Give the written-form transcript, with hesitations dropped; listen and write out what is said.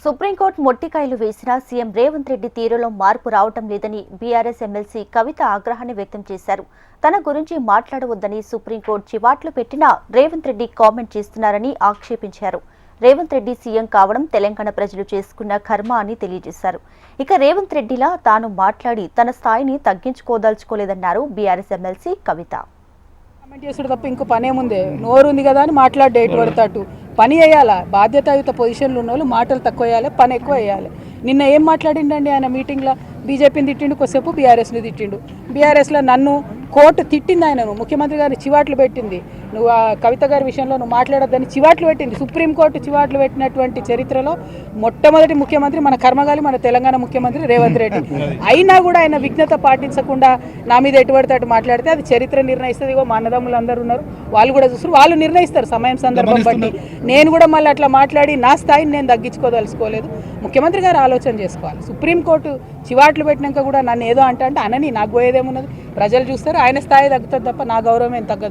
Supreme court మొట్టికాయలు వేసినా CM Revanth Reddy తీరులో మార్పు రావటం లేదని బీఆర్ఎస్ ఎమ్మెల్సీ కవిత ఆగ్రహాన్ని వ్యక్తం చేశారు. తన గురించి మాట్లాడవద్దని సుప్రీంకోర్టు చివాట్లు పెట్టినా రేవంత్ రెడ్డి కామెంట్ చేస్తున్నారని ఆక్షేపించారు. రేవంత్ రెడ్డి సీఎం కావడం తెలంగాణ ప్రజలు చేసుకున్న కర్మ అని తెలియజేశారు. ఇక రేవంత్ రెడ్డిలా తాను మాట్లాడి తన స్థాయిని తగ్గించుకోదలుచుకోలేదన్నారు బీఆర్ఎస్ ఎమ్మెల్సీ కవిత. కామెంట్ చేసుడు తప్ప ఇంకో పనేముంది? నోరు ఉంది కదా అని మాట్లాడే ఎటు పడతాటు పని వేయాలా. బాధ్యతాయుత పొజిషన్లు ఉన్న వాళ్ళు మాటలు తక్కువ వేయాలి, పని ఎక్కువ వేయాలి. నిన్న ఏం మాట్లాడిండండి ఆయన మీటింగ్లో? బీజేపీని తిట్టిండు, కొద్దిసేపు బీఆర్ఎస్ని తిట్టిండు. బీఆర్ఎస్లో నన్ను కోర్టు తిట్టింది, ఆయనను ముఖ్యమంత్రి గారిని చివాట్లు పెట్టింది. నువ్వు ఆ కవిత గారి విషయంలో నువ్వు మాట్లాడొద్దని చివాట్లు పెట్టింది. సుప్రీంకోర్టు చివాట్లు పెట్టినటువంటి చరిత్రలో మొట్టమొదటి ముఖ్యమంత్రి మన కర్మగాలి, మన తెలంగాణ ముఖ్యమంత్రి రేవంత్ రెడ్డి. అయినా కూడా ఆయన విఘ్నత పాటించకుండా నా మీద ఎటువంటి అటు మాట్లాడితే అది చరిత్ర నిర్ణయిస్తుంది. ఇగో మా అన్నదమ్ములు అందరూ ఉన్నారు, వాళ్ళు కూడా చూస్తారు, వాళ్ళు నిర్ణయిస్తారు సమయం సందర్భం బట్టి. నేను కూడా మళ్ళీ అట్లా మాట్లాడి నా స్థాయిని నేను తగ్గించుకోదలుచుకోలేదు. ముఖ్యమంత్రి గారు ఆలోచన చేసుకోవాలి. సుప్రీంకోర్టు చివాట్లు పెట్టినాక కూడా నన్ను ఏదో అంటే అనని, నాకు పోయేదేమున్నది? ప్రజలు చూస్తారు, ఆయన స్థాయి తగ్గుతుంది తప్ప నా గౌరవం ఏం తగ్గదు.